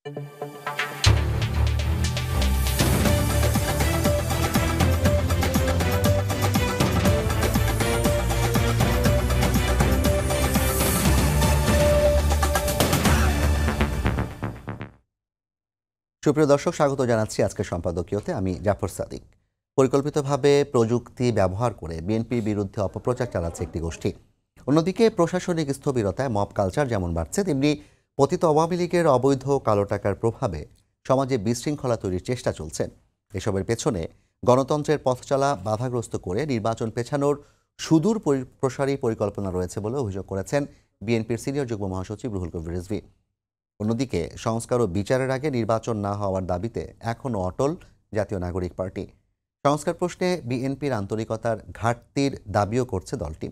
সুপ্রিয় দর্শক, স্বাগত জানাচ্ছি আজকের সম্পাদকীয়তে। আমি জাফর সাদিক। পরিকল্পিতভাবে প্রযুক্তি ব্যবহার করে বিএনপির বিরুদ্ধে অপপ্রচার চালাচ্ছে একটি গোষ্ঠী। অন্যদিকে প্রশাসনিক স্থবিরতায় মব কালচার যেমন বাড়ছে, তেমনি পতিত আওয়ামী লীগের অবৈধ কালো টাকার প্রভাবে সমাজে বিশৃঙ্খলা তৈরির চেষ্টা চলছে। এসবের পেছনে গণতন্ত্রের পথচলা বাধাগ্রস্ত করে নির্বাচন পেছানোর সুদূর প্রসারী পরিকল্পনা রয়েছে বলে অভিযোগ করেছেন বিএনপির সিনিয়র যুগ্ম মহাসচিব রুহুল কবির রিজভী। অন্যদিকে সংস্কার ও বিচারের আগে নির্বাচন না হওয়ার দাবিতে এখনও অটল জাতীয় নাগরিক পার্টি। সংস্কার প্রশ্নে বিএনপির আন্তরিকতার ঘাটতির দাবিও করছে দলটি।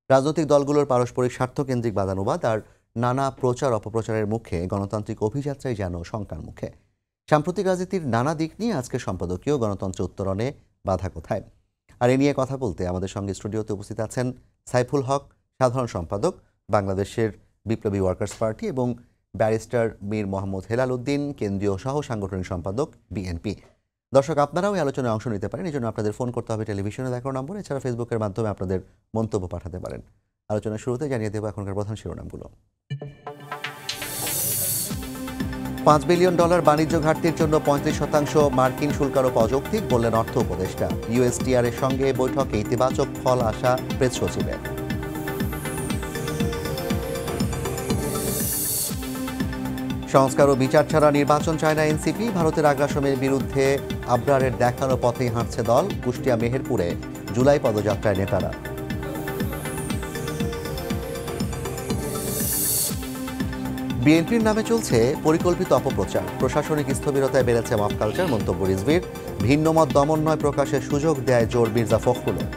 রাজনৈতিক দলগুলোর পারস্পরিক স্বার্থকেন্দ্রিক বাদানুবাদ আর নানা প্রচার অপপ্রচারের মুখে গণতান্ত্রিক অভিযাত্রাই যেন শঙ্কার মুখে। সাম্প্রতিক রাজনীতির নানা দিক নিয়ে আজকের সম্পাদকীয় গণতন্ত্র উত্তরণে বাধা কোথায়। আর এ নিয়ে কথা বলতে আমাদের সঙ্গে স্টুডিওতে উপস্থিত আছেন সাইফুল হক, সাধারণ সম্পাদক বাংলাদেশের বিপ্লবী ওয়ার্কার্স পার্টি, এবং ব্যারিস্টার মীর মোহাম্মদ হেলাল উদ্দিন, কেন্দ্রীয় সহ সাংগঠনিক সম্পাদক বিএনপি। দর্শক, আপনারাও এই আলোচনায় অংশ নিতে পারেন। এই জন্য আপনাদের ফোন করতে হবে টেলিভিশনে দেখানো নম্বর, এছাড়া ফেসবুকের মাধ্যমে আপনাদের মন্তব্য পাঠাতে পারেন। আলোচনার শুরুতে জানিয়ে দেব এখনকার প্রধান শিরোনামগুলো। $5 বিলিয়ন বাণিজ্য ঘাটতির জন্য 35% মার্কিন শুল্ক আরোপ অযৌক্তিক বললেন অর্থ উপদেষ্টা। ইউএসটিআর এর সঙ্গে বৈঠকে ইতিবাচক ফল আশা প্রেস সচিবের। সংস্কার ও বিচার ছাড়া নির্বাচন চায় না এনসিপি। ভারতের আগ্রাসনের বিরুদ্ধে আবরারের দেখানো পথেই হাঁটছে দল। কুষ্টিয়া মেহেরপুরে জুলাই পদযাত্রায় নেতারা। বিএনপির নামে চলছে পরিকল্পিত অপপ্রচার। প্রশাসনিক স্থবিরতায় বেড়েছে মব কালচার, মন্তব্য রিজভীর। ভিন্নমত দমন নয়, প্রকাশের সুযোগ দেয় জোর মির্জা ফখরুলের।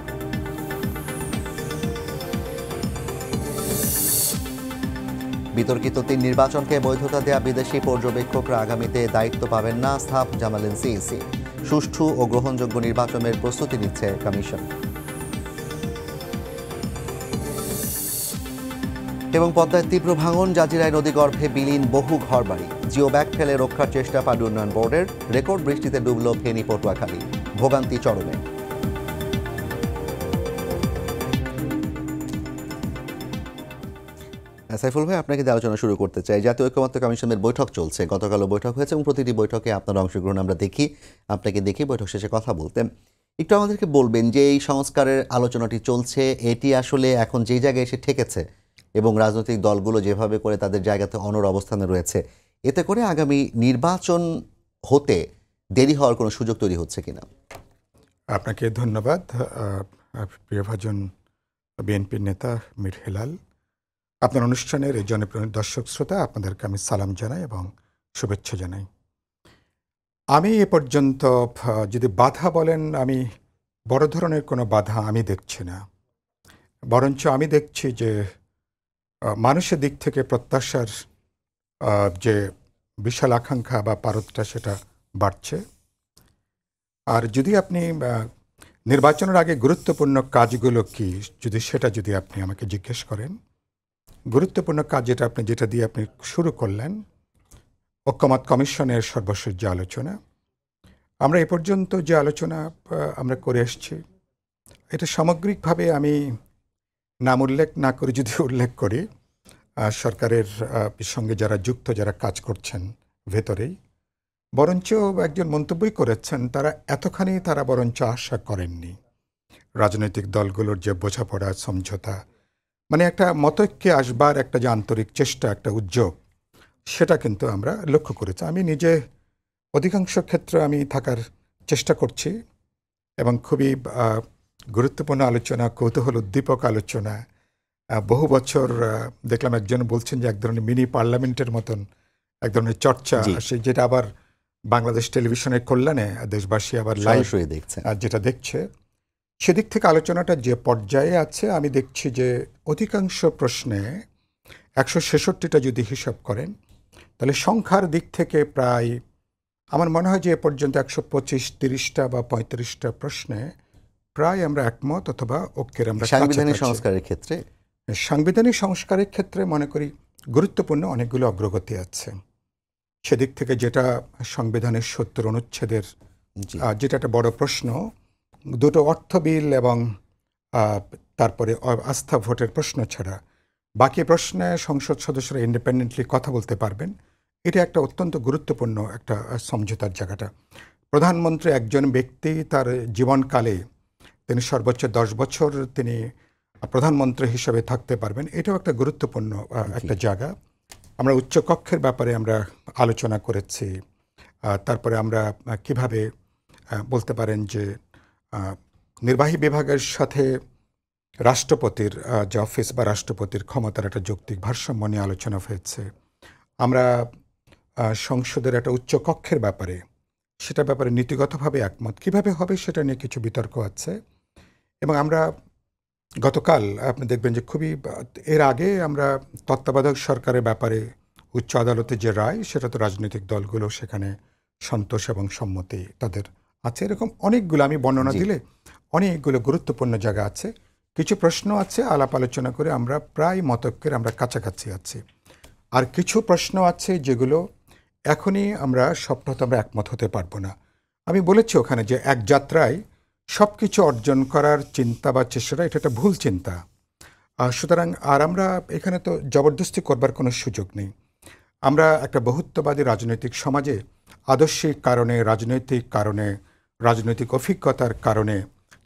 বিতর্কিত 3 নির্বাচনকে বৈধতা দেয়া বিদেশি পর্যবেক্ষকরা আগামীতে দায়িত্ব পাবেন না, সাফ জানালেন সিইসি। সুষ্ঠু ও গ্রহণযোগ্য নির্বাচনের প্রস্তুতি নিচ্ছে কমিশন। এবং পদ্মায় তীব্র ভাঙন, জাজিরায় নদীগর্ভে বিলীন বহু ঘরবাড়ি। জিও ব্যাগ ফেলে রক্ষার চেষ্টা পানি উন্নয়ন বোর্ডের। রেকর্ড বৃষ্টিতে ডুবল ফেনী পটুয়াখালী, ভোগান্তি চরমে। সাইফুল ভাই, আপনাকে দিয়ে আলোচনা শুরু করতে চাই। জাতীয় ঐকমত্য কমিশনের বৈঠক চলছে, গতকালও বৈঠক হয়েছে এবং প্রতিটি বৈঠকে আপনার অংশগ্রহণ আমরা দেখি। আপনাকে দেখি বৈঠক শেষে কথা বলতে। একটু আমাদেরকে বলবেন যে এই সংস্কারের আলোচনাটি চলছে, এটি আসলে এখন যেই জায়গায় এসে ঠেকেছে এবং রাজনৈতিক দলগুলো যেভাবে করে তাদের জায়গাতে অনড় অবস্থানে রয়েছে, এতে করে আগামী নির্বাচন হতে দেরি হওয়ার কোনো সুযোগ তৈরি হচ্ছে কিনা? আপনাকে ধন্যবাদ। প্রিয়ভাজন বিএনপির নেতা মীর হেলাল, আপনার অনুষ্ঠানের এই জনপ্রিয় দর্শক শ্রোতা, আপনাদেরকে আমি সালাম জানাই এবং শুভেচ্ছা জানাই। আমি এ পর্যন্ত যদি বাধা বলেন, আমি বড় ধরনের কোনো বাধা আমি দেখছি না। বরঞ্চ আমি দেখছি যে মানুষের দিক থেকে প্রত্যাশার যে বিশাল আকাঙ্ক্ষা বা পারদটা সেটা বাড়ছে। আর যদি আপনি নির্বাচনের আগে গুরুত্বপূর্ণ কাজগুলো কি, যদি আপনি আমাকে জিজ্ঞেস করেন, গুরুত্বপূর্ণ কাজ যেটা দিয়ে আপনি শুরু করলেন, ঐকমত্য কমিশনের সর্বশেষ যে আলোচনা, আমরা এ পর্যন্ত যে আলোচনা আমরা করে এসেছি, এটা সামগ্রিকভাবে আমি নাম উল্লেখ না করে যদি উল্লেখ করি, সরকারের সঙ্গে যারা যুক্ত, যারা কাজ করছেন ভেতরেই, বরঞ্চ একজন মন্তব্যই করেছেন, তারা বরঞ্চ আশা করেননি। রাজনৈতিক দলগুলোর যে বোঝাপড়া, সমঝোতা, মানে একটা মতৈক্যে আসবার একটা যে আন্তরিক চেষ্টা, একটা উদ্যোগ, সেটা কিন্তু আমরা লক্ষ্য করেছি। আমি নিজে অধিকাংশ ক্ষেত্রে আমি থাকার চেষ্টা করছি এবং খুবই গুরুত্বপূর্ণ আলোচনা, কৌতূহল উদ্দীপক আলোচনা। বহু বছর দেখলাম একজন বলছেন যে এক ধরনের মিনি পার্লামেন্টের মতন এক ধরনের চর্চা, যেটা আবার বাংলাদেশ টেলিভিশনের কল্যাণে দেশবাসী আবার লাইভ দেখছে, যেটা দেখছে। সেদিক থেকে আলোচনাটা যে পর্যায়ে আছে, আমি দেখছি যে অধিকাংশ প্রশ্নে 166টা যদি হিসাব করেন, তাহলে সংখ্যার দিক থেকে প্রায় আমার মনে হয় যে এ পর্যন্ত 125-30টা বা 35টা প্রশ্নে প্রায় আমরা একমত অথবা ঐক্যের আমরা সাংবিধানিক সংস্কারের ক্ষেত্রে সাংবিধানিক সংস্কারের ক্ষেত্রে মনে করি গুরুত্বপূর্ণ অনেকগুলো অগ্রগতি আছে। সেদিক থেকে যেটা সংবিধানের ৭০ অনুচ্ছেদের জি যেটা একটা বড় প্রশ্ন, দুটো অর্থ বিল এবং আহ, তারপরে আস্থা ভোটের প্রশ্ন ছাড়া বাকি প্রশ্নে সংসদ সদস্যরা ইন্ডিপেন্ডেন্টলি কথা বলতে পারবেন। এটা একটা অত্যন্ত গুরুত্বপূর্ণ একটা সমঝোতার জায়গাটা। প্রধানমন্ত্রী একজন ব্যক্তি তার জীবনকালে তিনি সর্বোচ্চ ১০ বছর তিনি প্রধানমন্ত্রী হিসেবে থাকতে পারবেন, এটাও একটা গুরুত্বপূর্ণ একটা জায়গা। আমরা উচ্চকক্ষের ব্যাপারে আমরা আলোচনা করেছি। তারপরে আমরা কিভাবে বলতে পারেন যে নির্বাহী বিভাগের সাথে রাষ্ট্রপতির যে অফিস বা রাষ্ট্রপতির ক্ষমতার একটা যৌক্তিক ভারসাম্য নিয়ে আলোচনা হয়েছে। আমরা সংসদের একটা উচ্চকক্ষের ব্যাপারে সেটা ব্যাপারে নীতিগতভাবে একমত কিভাবে হবে সেটা নিয়ে কিছু বিতর্ক আছে। এবং আমরা গতকাল আপনি দেখবেন যে খুবই এর আগে আমরা তত্ত্বাবধায়ক সরকারের ব্যাপারে উচ্চ আদালতের যে রায় সেটা তো রাজনৈতিক দলগুলো সেখানে সন্তোষ এবং সম্মতি তাদের আছে। এরকম অনেকগুলো আমি বর্ণনা জি। দিলে অনেকগুলো গুরুত্বপূর্ণ জায়গা আছে। কিছু প্রশ্ন আছে আলাপ আলোচনা করে আমরা প্রায় মতৈক্যের আমরা কাছাকাছি আছি। আর কিছু প্রশ্ন আছে যেগুলো এখনই আমরা সবটাতে আমরা একমত হতে পারবো না। আমি বলেছি ওখানে যে এক যাত্রায় সব কিছু অর্জন করার চিন্তা বা চেষ্টাটা এটা একটা ভুল চিন্তা। সুতরাং আর আমরা এখানে তো জবরদস্তি করবার কোনো সুযোগ নেই। আমরা একটা বহুত্ববাদী রাজনৈতিক সমাজে আদর্শিক কারণে, রাজনৈতিক কারণে, রাজনৈতিক অভিজ্ঞতার কারণে,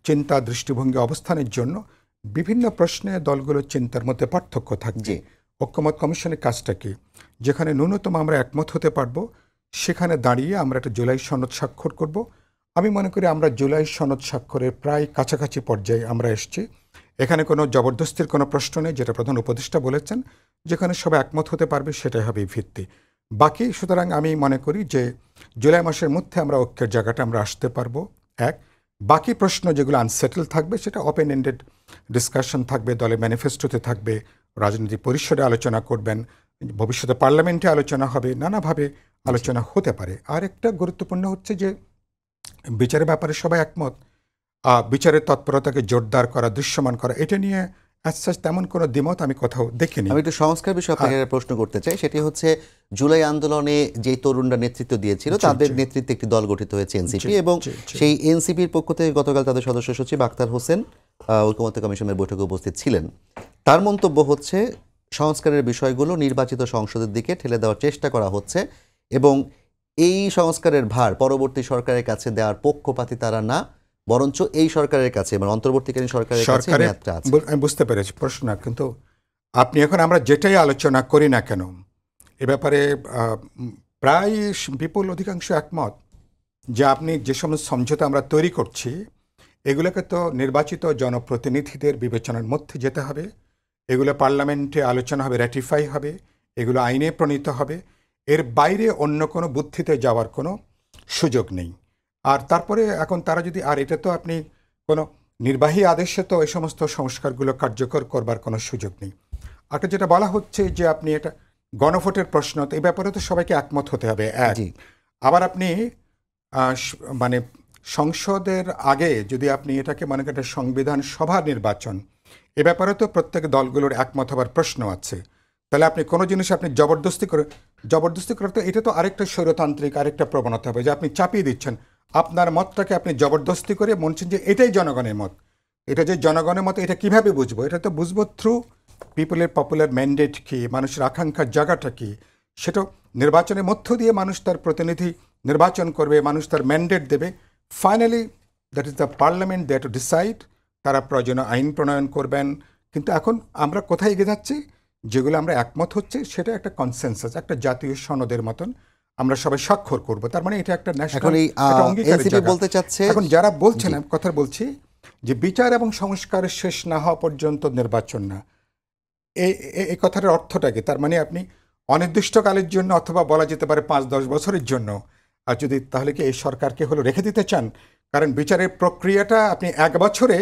চিন্তা দৃষ্টিভঙ্গি অবস্থানের জন্য বিভিন্ন প্রশ্নে দলগুলোর চিন্তার মধ্যে পার্থক্য থাকবে। জি ঐক্যমত কমিশনের কাজটা কি? যেখানে ন্যূনতম আমরা একমত হতে পারবো সেখানে দাঁড়িয়ে আমরা একটা জুলাই সনদ স্বাক্ষর করব। আমি মনে করি আমরা জুলাই সনদ স্বাক্ষরের প্রায় কাছাকাছি পর্যায়ে আমরা এসেছি। এখানে কোনো জবরদস্তির কোনো প্রশ্ন নেই, যেটা প্রধান উপদেষ্টা বলেছেন, যেখানে সবাই একমত হতে পারবে সেটাই হবে ভিত্তি। বাকি সুতরাং আমি মনে করি যে জুলাই মাসের মধ্যে আমরা ঐক্যের জায়গাটা আমরা আসতে পারবো। এক, বাকি প্রশ্ন যেগুলো আনসেটেল থাকবে সেটা ওপেন এন্ডেড ডিসকাশন থাকবে, দলে ম্যানিফেস্টোতে থাকবে, রাজনৈতিক পরিষদে আলোচনা করবেন, ভবিষ্যতে পার্লামেন্টে আলোচনা হবে, নানাভাবে আলোচনা হতে পারে। আর একটা গুরুত্বপূর্ণ হচ্ছে যে বিচারের ব্যাপারে সবাই একমত। বিচারের তৎপরতাকে জোরদার করা, দৃশ্যমান করা, এটা নিয়ে আচ্ছা তেমন কোনো দ্বিমত আমি কোথাও দেখিনি। আমি একটু সংস্কার বিষয়ে আপনাকে একটা প্রশ্ন করতে চাই। সেটি হচ্ছে জুলাই আন্দোলনে যে তরুণরা নেতৃত্ব দিয়েছিল তাদের নেতৃত্বে একটি দল গঠিত হয়েছে এনসিপি, এবং সেই এনসিপির পক্ষ থেকে গতকাল তাদের সদস্য সচিব আখতার হোসেন ঐকমত্য কমিশনের বৈঠকে উপস্থিত ছিলেন। তার মন্তব্য হচ্ছে সংস্কারের বিষয়গুলো নির্বাচিত সংসদের দিকে ঠেলে দেওয়ার চেষ্টা করা হচ্ছে, এবং এই সংস্কারের ভার পরবর্তী সরকারের কাছে দেওয়ার পক্ষপাতী তারা না, বরঞ্চ এই সরকারের কাছে মানে অন্তর্বর্তীকালীন সরকারের কাছে মেয়াদটা আছে। আমি বুঝতে পেরেছি প্রশ্ন, কিন্তু আপনি এখন আমরা যেটাই আলোচনা করি না কেন এ ব্যাপারে প্রায় বিপুল অধিকাংশ একমত যে আপনি যে সমস্ত সমঝোতা আমরা তৈরি করছি এগুলোকে তো নির্বাচিত জনপ্রতিনিধিদের বিবেচনার মধ্যে যেতে হবে, এগুলো পার্লামেন্টে আলোচনা হবে, র্যাটিফাই হবে, এগুলো আইনে প্রণীত হবে। এর বাইরে অন্য কোনো বুদ্ধিতে যাওয়ার কোনো সুযোগ নেই। আর তারপরে এখন তারা যদি, আর এটা তো আপনি কোনো নির্বাহী আদেশে তো এই সমস্ত সংস্কারগুলো কার্যকর করবার কোনো সুযোগ নেই। আর যেটা বলা হচ্ছে যে আপনি এটা গণভোটের প্রশ্ন, তো এই ব্যাপারে তো সবাইকে একমত হতে হবে। এক, আবার আপনি মানে সংসদের আগে যদি আপনি এটাকে মনে করেন সংবিধান সভা নির্বাচন, এ ব্যাপারে তো প্রত্যেক দলগুলোর একমত হবার প্রশ্ন আছে। তাহলে আপনি কোনো জিনিস আপনি জবরদস্তি করে তো এটা তো আরেকটা স্বৈরতান্ত্রিক আরেকটা প্রবণতা হবে যে আপনি চাপিয়ে দিচ্ছেন আপনার মতটাকে, আপনি জবরদস্তি করে বলছেন যে এটাই জনগণের মত। এটা যে জনগণের মত এটা কিভাবে বুঝবো? এটা তো বুঝবো থ্রু পিপলের পপুলার ম্যান্ডেট কী, মানুষের আকাঙ্ক্ষার জায়গাটা কী, সেটা নির্বাচনের মধ্য দিয়ে মানুষ তার প্রতিনিধি নির্বাচন করবে, মানুষ তার ম্যান্ডেট দেবে। Finally that is the parliament that to decide, তারা প্রয়োজনীয় আইন প্রণয়ন করবেন। কিন্তু এখন আমরা কোথায় এগিয়ে যাচ্ছি? যেগুলো আমরা একমত হচ্ছে সেটা একটা কনসেনসাস, একটা জাতীয় সনদের মতন আমরা সবাই স্বাক্ষর করব। তার মানে এটা একটা ন্যাশনাল অঙ্গীকার বলতে চাচ্ছে। এখন যারা বলছেন, আমি কথা বলছি যে বিচার এবং সংস্কার শেষ না হওয়া পর্যন্ত নির্বাচন না, এই কথাটার অর্থটা কি? তার মানে আপনি অনির্দিষ্টকালের জন্য অথবা বলা যেতে পারে 5-10 বছরের জন্য, আর যদি তাহলে কি এই সরকারকে হলো রেখে দিতে চান? কারণ বিচারের প্রক্রিয়াটা আপনি 1 বছরে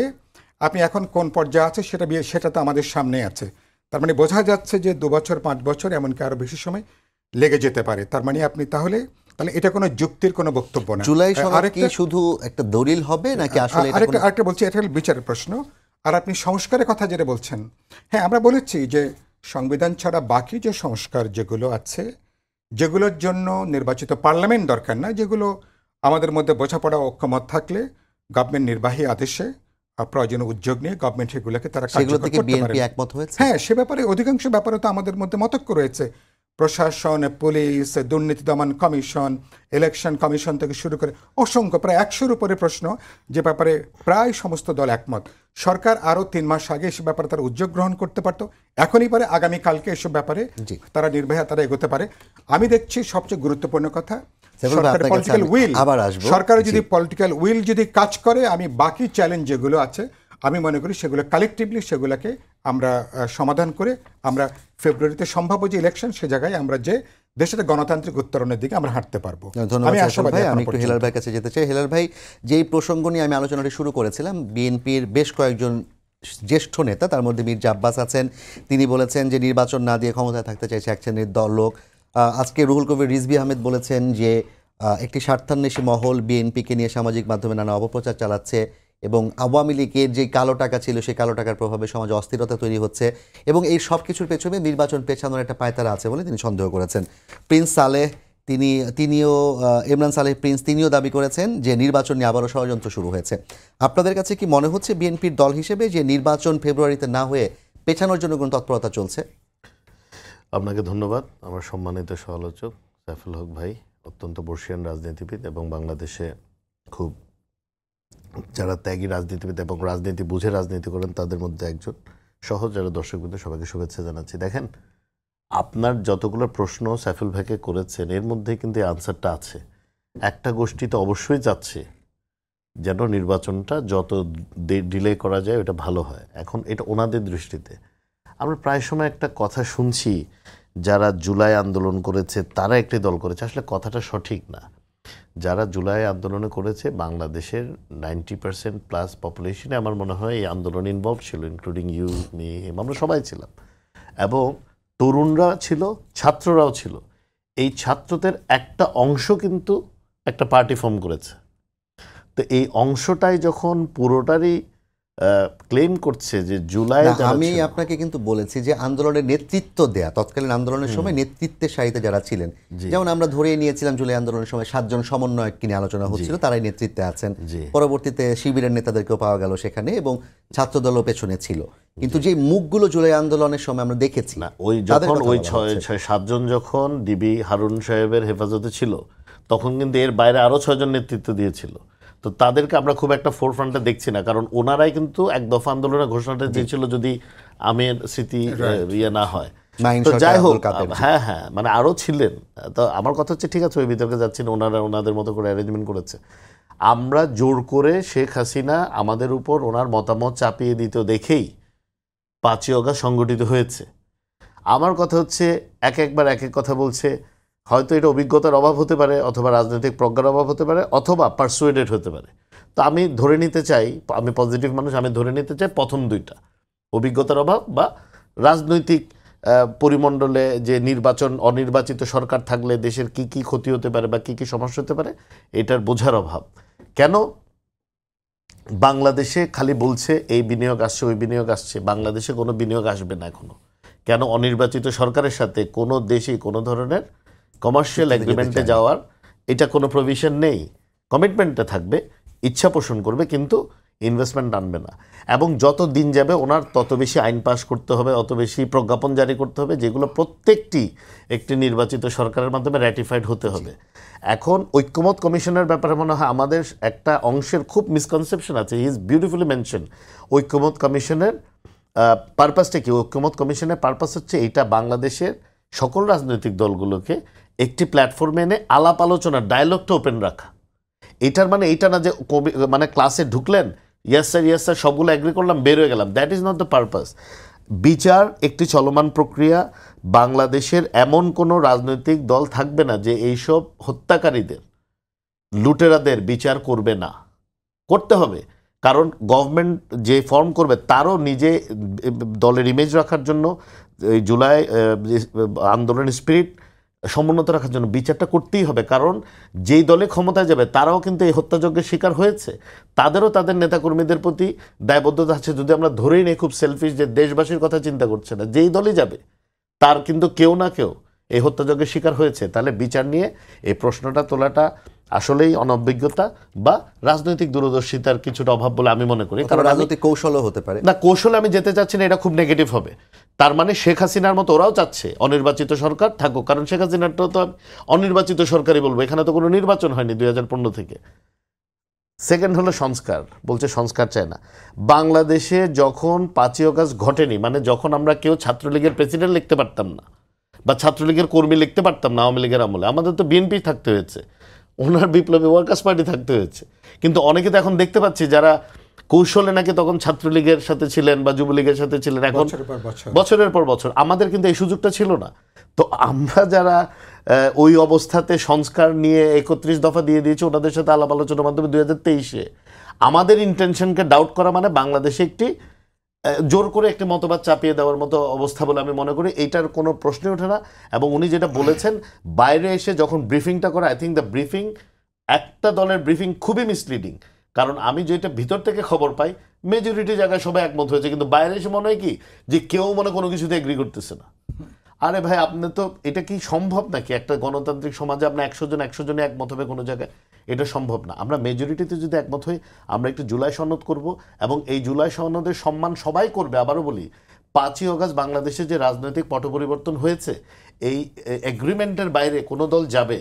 আপনি এখন কোন পর্যায়ে আছে সেটা তো আমাদের সামনে আছে। তার মানে বোঝা যাচ্ছে যে 2 বছর 5 বছর এমনকি আরো বেশি সময় লেগে যেতে পারে। তার মানে আপনি তাহলে এটা কোনো যুক্তির কোনো বক্তব্য না। জুলাই সনদ কি শুধু একটা দলিল হবে নাকি আসলে আরেকটা বলছি, এটা হলো বিচারের প্রশ্ন। আর আপনি সংস্কারের কথা যেটা বলছেন, হ্যাঁ আমরা বলেছি যে সংবিধান ছাড়া বাকি যে সংস্কার যেগুলো আছে যেগুলোর জন্য নির্বাচিত পার্লামেন্ট দরকার না, যেগুলো আমাদের মধ্যে বোঝাপড়া ঐক্যমত থাকলে গভর্নমেন্ট নির্বাহী আদেশে প্রয়োজনীয় উদ্যোগ নিয়ে গভর্নমেন্ট সেগুলোকে তারা সেগুলো কার্যকর থেকে করতে পারে। বিএনপি একমত হয়েছে। হ্যাঁ, সে ব্যাপারে অধিকাংশ ব্যাপারে তো আমাদের মধ্যে মতৈক্য রয়েছে। প্রশাসন, পুলিশ, দুর্নীতি দমন কমিশন, ইলেকশন কমিশন থেকে শুরু করে অসংখ্য প্রায় 100-র উপরে প্রশ্ন, যে ব্যাপারে প্রায় সমস্ত দল একমত। সরকার আরও 3 মাস আগে এসব ব্যাপারে তারা উদ্যোগ গ্রহণ করতে পারতো, এখনই পারে, আগামীকালকে এসব ব্যাপারে জি। তারা নির্ভয়া তারা এগোতে পারে। আমি দেখছি সবচেয়ে গুরুত্বপূর্ণ কথা, সাইফুল ভাই, সরকারের আপনার কাছে পলিটিক্যাল আমি উইল, আবার আসবো। সরকারের যদি জি। পলিটিক্যাল উইল যদি কাজ করে, আমি বাকি চ্যালেঞ্জ যেগুলো আছে আমি মনে করি সেগুলো কালেকটিভলি সেগুলোকে আমরা সমাধান করে আমরা ফেব্রুয়ারিতে সম্ভাব্য যে ইলেকশন সে জায়গায় আমরা যে দেশের গণতান্ত্রিক উত্তরণের দিকে আমরা হাঁটতে পারবো। ধন্যবাদ আমি সাইফুল আশাবাদী ভাই। এখনো আমি একটু পর্যন্ত। হেলাল ভাইয়ের কাছে যেতে চাই। হেলাল ভাই, যেই প্রসঙ্গ নিয়ে আমি আলোচনাটি শুরু করেছিলাম, বিএনপির বেশ কয়েকজন জ্যেষ্ঠ নেতা, তার মধ্যে মির্জা আব্বাস আছেন, তিনি বলেছেন যে নির্বাচন না দিয়ে ক্ষমতায় থাকতে চাইছে এক শ্রেণীর লোক। আজকে রুহুল কবির রিজভী আহমেদ বলেছেন যে একটি স্বার্থান্বেষী মহল বিএনপিকে নিয়ে সামাজিক মাধ্যমে নানা অপপ্রচার চালাচ্ছে এবং আওয়ামী লীগের যে কালো টাকা ছিল সেই কালো টাকার প্রভাবে সমাজে অস্থিরতা তৈরি হচ্ছে এবং এই সব কিছুর পেছনে নির্বাচন পেছানোর একটা পায়তারা আছে বলে তিনি সন্দেহ করেছেন। প্রিন্স সালেহ তিনিও ইমরান সালেহ প্রিন্স তিনিও দাবি করেছেন যে নির্বাচন নিয়ে আবারও ষড়যন্ত্র শুরু হয়েছে। আপনাদের কাছে কি মনে হচ্ছে বিএনপির দল হিসেবে যে নির্বাচন ফেব্রুয়ারিতে না হয়ে পেছানোর জন্য কোনো তৎপরতা চলছে? আপনাকে ধন্যবাদ। আমার সম্মানিত সহ-আলোচক সাইফুল হক ভাই অত্যন্ত বর্ষীয়ান রাজনীতিবিদ এবং বাংলাদেশে খুব যারা ত্যাগী রাজনীতিবিদ এবং রাজনীতি বুঝে রাজনীতি করেন তাদের মধ্যে একজন সহ যারা দর্শকবৃন্দ সবাইকে শুভেচ্ছা জানাচ্ছি। দেখেন, আপনার যতগুলো প্রশ্ন সাইফুল ভাইকে করেছেন এর মধ্যে কিন্তু এই আনসারটা আছে। একটা গোষ্ঠী তো অবশ্যই চাচ্ছে যেন নির্বাচনটা যত ডিলে করা যায় ওটা ভালো হয়। এখন এটা ওনাদের দৃষ্টিতে আমরা প্রায় সময় একটা কথা শুনছি, যারা জুলাই আন্দোলন করেছে তারা একটি দল করেছে। আসলে কথাটা সঠিক না। যারা জুলাই আন্দোলনে করেছে বাংলাদেশের 90% প্লাস পপুলেশনে আমার মনে হয় এই আন্দোলনে ইনভলভ ছিল, ইনক্লুডিং ইউ, মি, আমরা সবাই ছিলাম। এবং তরুণরা ছিল, ছাত্ররাও ছিল। এই ছাত্রদের একটা অংশ কিন্তু একটা পার্টি ফর্ম করেছে। তো এই অংশটাই যখন পুরোটারই ক্লেম করছে যে জুলাই, আমি আপনাকে কিন্তু বলেছি যে আন্দোলনের নেতৃত্ব দেয়া, তৎকালীন আন্দোলনের সময় নেতৃত্বের সারিতে যারা ছিলেন, যেমন আমরা ধরেই নিয়েছিলাম জুলাই আন্দোলনের সময় 7 জন সমন্বয়ক নিয়ে আলোচনা হচ্ছিল, তারাই নেতৃত্বে আছেন। পরবর্তীতে শিবিরের নেতাদেরকেও পাওয়া গেল সেখানে এবং ছাত্রদলও পেছনে ছিল। কিন্তু যে মুখগুলো জুলাই আন্দোলনের সময় আমরা দেখেছি, ওই যখন ওই 6-7 জন যখন ডিবি হারুন সাহেবের হেফাজতে ছিল তখন কিন্তু এর বাইরে আরো 6 জন নেতৃত্ব দিয়েছিল। তো তাদেরকে আমরা খুব একটা ফোরফ্রন্টে দেখছি না, কারণ ওনারাই কিন্তু এক দফা আন্দোলনের ঘোষণাটা দিয়েছিল যদি আমের স্মৃতি ইয়ে না হয়। তো যাই হোক, হ্যাঁ হ্যাঁ, মানে আরো ছিলেন। তো আমার কথা হচ্ছে ঠিক আছে, ওই বিতর্কে যাচ্ছি না, ওনারা ওনাদের মতো করে অ্যারেঞ্জমেন্ট করেছে। আমরা জোর করে শেখ হাসিনা আমাদের উপর ওনার মতামত চাপিয়ে দিত দেখেই 5ই আগস্ট সংগঠিত হয়েছে। আমার কথা হচ্ছে একবার এক এক কথা বলছে, হয়তো এটা অভিজ্ঞতার অভাব হতে পারে, অথবা রাজনৈতিক প্রজ্ঞার অভাব হতে পারে, অথবা পারসুয়েডেড হতে পারে। তো আমি ধরে নিতে চাই, আমি পজিটিভ মানুষ, আমি ধরে নিতে চাই প্রথম দুইটা, অভিজ্ঞতার অভাব বা রাজনৈতিক পরিমণ্ডলে যে নির্বাচন, অনির্বাচিত সরকার থাকলে দেশের কি কি ক্ষতি হতে পারে বা কি কি সমস্যা হতে পারে এটার বোঝার অভাব। কেন বাংলাদেশে খালি বলছে এই বিনিয়োগ আসছে, ওই বিনিয়োগ আসছে, বাংলাদেশে কোনো বিনিয়োগ আসবে না এখনো? কেন অনির্বাচিত সরকারের সাথে কোনো দেশই কোনো ধরনের কমার্শিয়াল এগ্রিমেন্টে যাওয়ার এটা কোনো প্রভিশন নেই? কমিটমেন্টটা থাকবে, ইচ্ছা পোষণ করবে, কিন্তু ইনভেস্টমেন্ট আনবে না। এবং যত দিন যাবে ওনার তত বেশি আইন পাস করতে হবে, অত বেশি প্রজ্ঞাপন জারি করতে হবে, যেগুলো প্রত্যেকটি একটি নির্বাচিত সরকারের মাধ্যমে র্যাটিফাইড হতে হবে। এখন ঐক্যমত কমিশনের ব্যাপারে মনে হয় আমাদের একটা অংশের খুব মিসকনসেপশন আছে। হি ইজ বিউটিফুলি মেনশন ঐক্যমত কমিশনের পারপাসটা কি? ঐক্যমত কমিশনের পারপাস হচ্ছে এইটা বাংলাদেশের সকল রাজনৈতিক দলগুলোকে একটি প্ল্যাটফর্মে এনে আলাপ আলোচনা, ডায়ালগটা ওপেন রাখা। এটার মানে এইটা না যে মানে ক্লাসে ঢুকলেন, ইয়েস স্যার সবগুলো এগ্রি করলাম, বের হয়ে গেলাম। That is not the purpose. বিচার একটি চলমান প্রক্রিয়া। বাংলাদেশের এমন কোনো রাজনৈতিক দল থাকবে না যে এইসব হত্যাকারীদের, লুটেরাদের বিচার করবে না। করতে হবে, কারণ গভর্নমেন্ট যে ফর্ম করবে তারও নিজে দলের ইমেজ রাখার জন্য, জুলাই আন্দোলন স্পিরিট সমুন্নত রাখার জন্য বিচারটা করতেই হবে। কারণ যেই দলে ক্ষমতায় যাবে তারাও কিন্তু এই হত্যাযজ্ঞের শিকার হয়েছে, তাদেরও তাদের নেতাকর্মীদের প্রতি দায়বদ্ধতা আছে। যদি আমরা ধরেই নেই খুব সেলফিশ যে দেশবাসীর কথা চিন্তা করছে না, যেই দলই যাবে তার কিন্তু কেউ না কেউ এই হত্যাযজ্ঞের শিকার হয়েছে, তাহলে বিচার নিয়ে এই প্রশ্নটা তোলাটা আসলেই অনভিজ্ঞতা বা রাজনৈতিক দূরদর্শিতার কিছুটা অভাব বলে আমি মনে করি। কারণ রাজনৈতিক কৌশলও হতে পারে না, কৌশলে আমি যেতে চাচ্ছি না, এটা খুব নেগেটিভ হবে। তার মানে শেখ হাসিনার মতো ওরাও চাচ্ছে অনির্বাচিত সরকার থাকুক, কারণ শেখ হাসিনারটা তো অনির্বাচিত সরকারই বলবো, এখানে তো কোনো নির্বাচন হয়নি 2015 থেকে। সেকেন্ড হলো সংস্কার, বলছে সংস্কার চায় না। বাংলাদেশে যখন 5ই আগস্ট ঘটেনি, মানে যখন আমরা কেউ ছাত্রলীগের প্রেসিডেন্ট লিখতে পারতাম না বা ছাত্রলীগের কর্মী লিখতে পারতাম না আওয়ামী লীগের আমলে, আমাদের তো বিএনপি থাকতে হয়েছে, ওনার বিপ্লবী ওয়ার্কার্স পার্টি থাকতে হয়েছে। কিন্তু অনেকে তো এখন দেখতে পাচ্ছি যারা কৌশলে নাকি তখন ছাত্রলীগের সাথে ছিলেন বা যুবলীগের সাথে ছিলেন, এখন বছরের পর বছর। আমাদের কিন্তু এই সুযোগটা ছিল না। তো আমরা যারা ওই অবস্থাতে সংস্কার নিয়ে 31 দফা দিয়ে দিয়েছি, ওনাদের সাথে আলাপ আলোচনার মাধ্যমে 2023-এ আমাদের ইন্টেনশনকে ডাউট করা মানে বাংলাদেশে একটি জোর করে একটি মতবাদ চাপিয়ে দেওয়ার মতো অবস্থা বলে আমি মনে করি। এইটার কোনো প্রশ্নই ওঠে না। এবং উনি যেটা বলেছেন বাইরে এসে যখন ব্রিফিংটা করে, আই থিঙ্ক দ্য ব্রিফিং, একটা দলের ব্রিফিং খুবই মিসলিডিং। কারণ আমি যেটা ভিতর থেকে খবর পাই, মেজরিটি জায়গায় সবাই একমত হয়েছে, কিন্তু বাইরে এসে মনে হয় কি যে কেউ মনে কোনো কিছুতে এগ্রি করতেছে না। আরে ভাই, আপনি তো, এটা কি সম্ভব নাকি একটা গণতান্ত্রিক সমাজে আপনি 100 জনে একমত হবে কোনো জায়গায়? এটা সম্ভব না। আমরা মেজরিটিতে যদি একমত হই, আমরা একটু জুলাই সনদ করব এবং এই জুলাই সনদের সম্মান সবাই করবে। আবারও বলি, 5ই আগস্ট বাংলাদেশে যে রাজনৈতিক পট পরিবর্তন হয়েছে, এই এগ্রিমেন্টের বাইরে কোনো দল যাবে,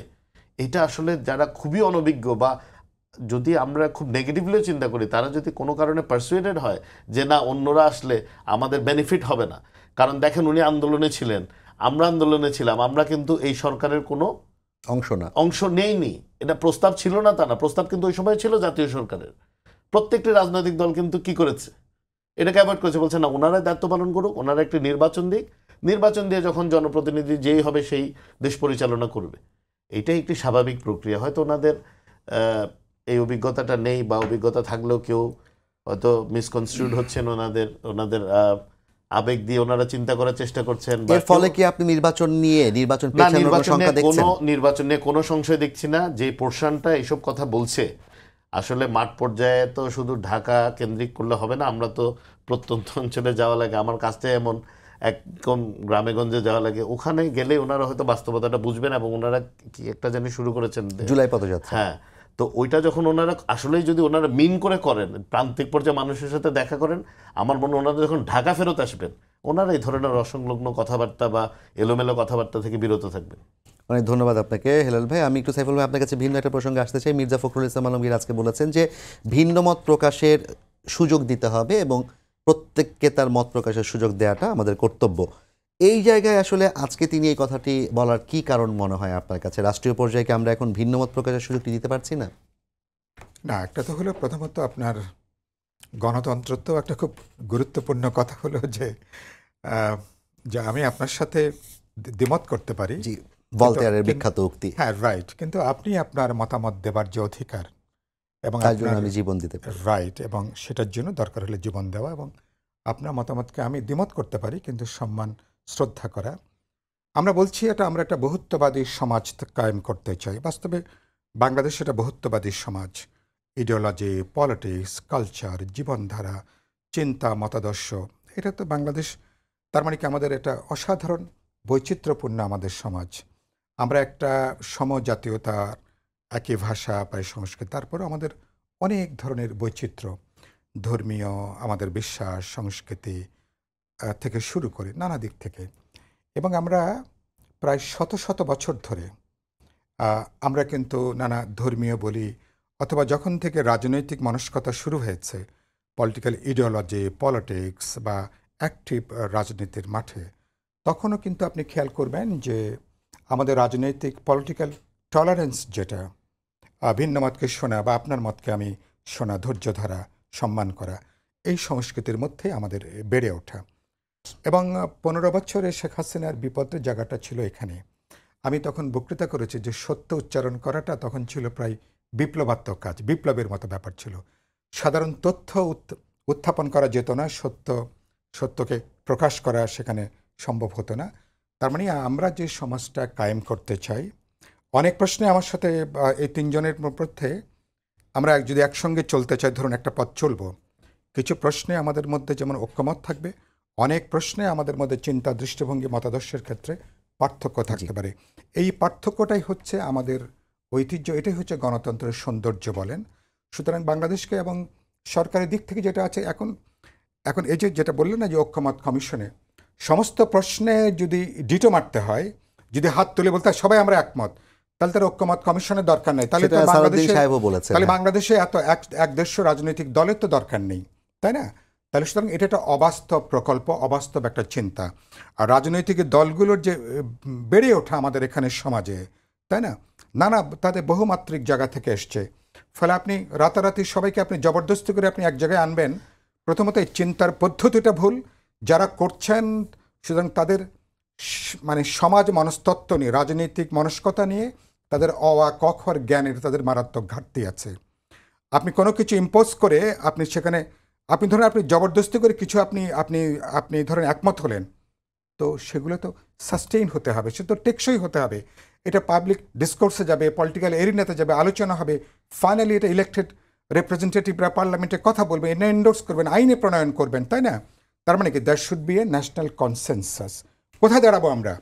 এটা আসলে যারা খুবই অনভিজ্ঞ বা যদি আমরা খুব নেগেটিভলিও চিন্তা করি, তারা যদি কোনো কারণে পারসুয়েটেড হয় যে না অন্যরা আসলে আমাদের বেনিফিট হবে না। কারণ দেখেন, উনি আন্দোলনে ছিলেন, আমরা আন্দোলনে ছিলাম, আমরা কিন্তু এই সরকারের কোনো অংশ নেইনি। এটা প্রস্তাব ছিল না তা না, প্রস্তাব কিন্তু ওই সময় ছিল জাতীয় সরকারের। প্রত্যেকটি রাজনৈতিক দল কিন্তু কি করেছে, এটাকে অ্যাভয়েড করেছে, বলছে না ওনারাই দায়িত্ব পালন করুক, ওনারা একটি নির্বাচন দিক, নির্বাচন দিয়ে যখন জনপ্রতিনিধি যেই হবে সেই দেশ পরিচালনা করবে। এটাই একটি স্বাভাবিক প্রক্রিয়া। হয়তো ওনাদের এই অভিজ্ঞতাটা নেই, বা অভিজ্ঞতা থাকলেও কেউ হয়তো মিসকনস্ট্রিউড হচ্ছেন, ওনাদের আবেগ দিয়ে ওনারা চিন্তা করার চেষ্টা করছেন। এর ফলে কি আপনি নির্বাচন নিয়ে নির্বাচন নিয়ে কোনো সংশয় দেখছি না। যে পোর্শনটা এইসব কথা বলছে, আসলে মাঠ পর্যায়ে তো শুধু ঢাকা কেন্দ্রিক করলে হবে না, আমরা তো প্রত্যন্ত অঞ্চলে যাওয়া লাগে। আমার কাজটা এমন, একদম গ্রামে গঞ্জে যাওয়া লাগে, ওখানে গেলে ওনারা হয়তো বাস্তবতাটা বুঝবেন। এবং ওনারা কি একটা জানি শুরু করেছেন জুলাই পদযাত্রা, হ্যাঁ। তো ওইটা যখন ওনারা আসলেই যদি ওনারা মিন করে করেন, প্রান্তিক পর্যায়ে মানুষের সাথে দেখা করেন, আমার মনে হয় ওনারা যখন ঢাকা ফেরত আসবেন, ওনারা এই ধরনের অসংলগ্ন কথাবার্তা বা এলোমেলো কথাবার্তা থেকে বিরত থাকবেন। অনেক ধন্যবাদ আপনাকে হেলাল ভাই। আমি একটু সাইফুল ভাই আপনার কাছে ভিন্ন একটা প্রসঙ্গে আসতে চাই। মির্জা ফখরুল ইসলাম আলমগীর আজকে বলেছেন যে ভিন্ন মত প্রকাশের সুযোগ দিতে হবে এবং প্রত্যেককে তার মত প্রকাশের সুযোগ দেওয়াটা আমাদের কর্তব্য। এই জায়গায় আসলে আজকে তিনি এই কথাটি বলার কি কারণ মনে হয় আপনার কাছে? রাষ্ট্রীয় পর্যায়ে কি আমরা এখন ভিন্ন মত প্রকাশের সুযোগটি দিতে পারছি না? না, একটা তো হলো প্রথমত আপনার গণতন্ত্র তো একটা খুব গুরুত্বপূর্ণ কথা হলো যে আমি আপনার সাথে দ্বিমত করতে পারি, জি, ভলতেয়ারের বিখ্যাত উক্তি। হ্যাঁ, রাইট। কিন্তু আপনি আপনার মতামত দেবার যে অধিকার, এবং তার জন্য আমি জীবন দিতে পারি, রাইট, এবং সেটার জন্য দরকার হলে জীবন দেওয়া, এবং আপনার মতামতকে আমি দ্বিমত করতে পারি কিন্তু সম্মান শ্রদ্ধা করা। আমরা বলছি আমরা একটা বহুত্ববাদী সমাজ কায়েম করতে চাই। বাস্তবে বাংলাদেশ একটা বহুত্ববাদী সমাজ। ইডিওলজি, পলিটিক্স, কালচার, জীবনধারা, চিন্তা, মতাদর্শ, এটা তো বাংলাদেশ। তার মানে কি আমাদের এটা অসাধারণ বৈচিত্র্যপূর্ণ আমাদের সমাজ। আমরা একটা সমজাতীয়তার, একই ভাষা, প্রায় সংস্কৃতি, তারপরে আমাদের অনেক ধরনের বৈচিত্র্য, ধর্মীয়, আমাদের বিশ্বাস, সংস্কৃতি থেকে শুরু করে নানা দিক থেকে। এবং আমরা প্রায় শত শত বছর ধরে আমরা কিন্তু নানা ধর্মীয় বলি, অথবা যখন থেকে রাজনৈতিক মনস্কতা শুরু হয়েছে, পলিটিক্যাল ইডিওলজি, পলিটিক্স বা অ্যাক্টিভ রাজনীতির মাঠে, তখনও কিন্তু আপনি খেয়াল করবেন যে আমাদের রাজনৈতিক পলিটিক্যাল টলারেন্স, যেটা ভিন্ন মতকে শোনা বা আপনার মতকে আমি শোনা, ধৈর্য ধরা, সম্মান করা, এই সংস্কৃতির মধ্যে আমাদের বেড়ে ওঠা। এবং 15 বছরে শেখ হাসিনার বিপদের জায়গাটা ছিল এখানে। আমি তখন বক্তৃতা করেছি যে সত্য উচ্চারণ করাটা তখন ছিল প্রায় বিপ্লবাত্মক কাজ, বিপ্লবের মতো ব্যাপার ছিল। সাধারণ তথ্য উত্থাপন করা যেত না, সত্যকে প্রকাশ করা সেখানে সম্ভব হতো না। তার মানে আমরা যে সমাজটা কায়েম করতে চাই, অনেক প্রশ্নে আমার সাথে এই তিনজনের মধ্যে আমরা যদি একসঙ্গে চলতে চাই, ধরুন একটা পথ চলব, কিছু প্রশ্নে আমাদের মধ্যে যেমন ঐক্যমত থাকবে, অনেক প্রশ্নে আমাদের মধ্যে চিন্তা, দৃষ্টিভঙ্গি, মতাদর্শের ক্ষেত্রে পার্থক্য থাকতে পারে। এই পার্থক্যটাই হচ্ছে আমাদের ঐতিহ্য, এটাই হচ্ছে গণতন্ত্রের সৌন্দর্য বলেন। সুতরাং বাংলাদেশকে এবং সরকারের দিক থেকে যেটা আছে এখন এখন এই যে যেটা বললেন না যে ঐক্যমত কমিশনে সমস্ত প্রশ্নে যদি ডিটো মারতে হয়, যদি হাত তুলে বলতে হয় সবাই আমরা একমত, তাহলে তার ঐক্যমত কমিশনের দরকার নেই। তাহলে তো সেটা সালাউদ্দিন বাংলাদেশে সাহেবও বলেছেন। তাহলে হ্যাঁ। বাংলাদেশে এত এক দেশ রাজনৈতিক দলের তো দরকার নেই, তাই না? তাহলে সুতরাং এটা একটা অবাস্তব প্রকল্প, অবাস্তব একটা চিন্তা। আর রাজনৈতিক দলগুলোর যে বেড়ে ওঠা আমাদের এখানে সমাজে, তাই না, নানা তাদের বহুমাত্রিক জায়গা থেকে এসছে। ফলে আপনি রাতারাতি সবাইকে আপনি জবরদস্তি করে আপনি এক জায়গায় আনবেন, প্রথমত এই চিন্তার পদ্ধতিটা ভুল যারা করছেন। সুতরাং তাদের মানে সমাজ মনস্তত্ত্ব নিয়ে, রাজনৈতিক মনস্কতা নিয়ে তাদের ক-খর জ্ঞানের তাদের মারাত্মক ঘাটতি আছে। আপনি কোনো কিছু ইম্পোজ করে আপনি সেখানে আপনি ধরেন আপনি জবরদস্তি করে কিছু আপনি আপনি আপনি ধরেন একমত হলেন, তো সেগুলো তো সাস্টেইন হতে হবে, সে তো টেকসই হতে হবে। এটা পাবলিক ডিসকোর্সে যাবে, পলিটিক্যাল এরিনাতে যাবে, আলোচনা হবে, ফাইনালি এটা ইলেক্টেড রিপ্রেজেন্টেটিভরা পার্লামেন্টে কথা বলবেন, এটা এন্ডোর্স করবেন, আইনে প্রণয়ন করবেন, তাই না? তার মানে কি there should be a national consensus. কোথায় দাঁড়াবো আমরা?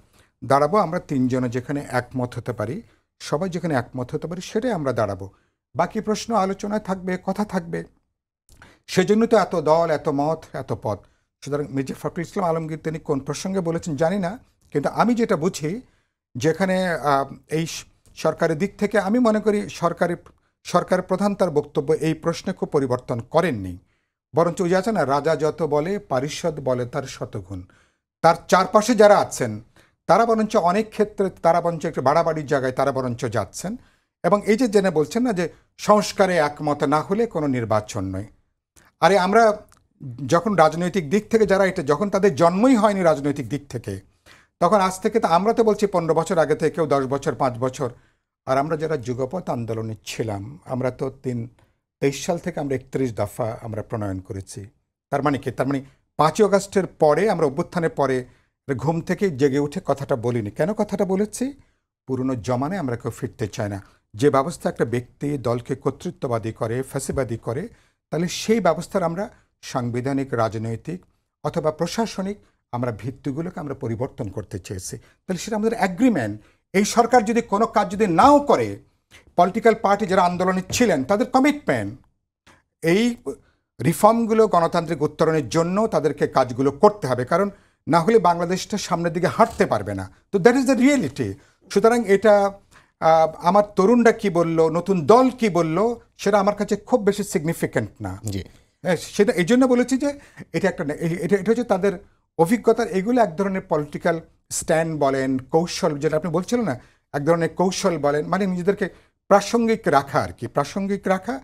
দাঁড়াবো আমরা তিনজনে যেখানে একমত হতে পারি, সবাই যেখানে একমত হতে পারি সেটাই আমরা দাঁড়াবো। বাকি প্রশ্ন আলোচনায় থাকবে, কথা থাকবে। সেজন্য তো এত দল, এত মত, এত পদ। সুতরাং মির্জা ফখরুল ইসলাম আলমগীর তিনি কোন প্রসঙ্গে বলেছেন জানি না, কিন্তু আমি যেটা বুঝি যেখানে এই সরকারের দিক থেকে আমি মনে করি সরকারের প্রধান তার বক্তব্য এই প্রশ্নে খুব পরিবর্তন করেননি, বরঞ্চ ওই যে আছে না, রাজা যত বলে পারিষদ বলে তার শতগুণ। তার চারপাশে যারা আছেন তারা বরঞ্চ অনেক ক্ষেত্রে তারা বরঞ্চ একটু বাড়াবাড়ির জায়গায় তারা বরঞ্চ যাচ্ছেন। এবং এই যে জেনে বলছেন না যে সংস্কারে একমত না হলে কোনো নির্বাচন নয়। আরে আমরা যখন রাজনৈতিক দিক থেকে যারা এটা যখন তাদের জন্মই হয়নি রাজনৈতিক দিক থেকে, তখন আজ থেকে তো আমরা তো বলছি 15 বছর আগে থেকে, কেউ 10 বছর, 5 বছর। আর আমরা যারা যুগপৎ আন্দোলনে ছিলাম, আমরা তো 23 সাল থেকে আমরা 31 দফা আমরা প্রণয়ন করেছি। তার মানে কি? তার মানে 5ই আগস্টের পরে আমরা অভ্যুত্থানের পরে ঘুম থেকে জেগে উঠে কথাটা বলিনি। কেন কথাটা বলেছি? পুরনো জমানায় আমরা কেউ ফিরতে চাই না। যে ব্যবস্থা একটা ব্যক্তি দলকে কর্তৃত্ববাদী করে, ফ্যাসিবাদী করে, তাহলে সেই ব্যবস্থার আমরা সাংবিধানিক, রাজনৈতিক অথবা প্রশাসনিক আমরা ভিত্তিগুলোকে আমরা পরিবর্তন করতে চেয়েছি। তাহলে সেটা আমাদের অ্যাগ্রিমেন্ট। এই সরকার যদি কোনো কাজ যদি নাও করে, পলিটিক্যাল পার্টি যারা আন্দোলনে ছিলেন তাদের কমিটমেন্ট এই রিফর্মগুলো গণতান্ত্রিক উত্তরণের জন্য তাদেরকে কাজগুলো করতে হবে, কারণ না হলে বাংলাদেশটা সামনের দিকে হাঁটতে পারবে না। তো দ্যাট ইজ দ্য রিয়েলিটি। সুতরাং এটা আমার তরুণরা কি বলল, নতুন দল কি বলল, সেটা আমার কাছে খুব বেশি সিগনিফিক্যান্ট না। সেটা এই জন্য বলেছি যে এটা একটা এটা হচ্ছে তাদের অভিজ্ঞতার, এগুলো এক ধরনের পলিটিক্যাল স্ট্যান্ড বলেন, কৌশল, যেটা আপনি বলছিলেন না, এক ধরনের কৌশল বলেন, মানে নিজেদেরকে প্রাসঙ্গিক রাখা আর কি, প্রাসঙ্গিক রাখা।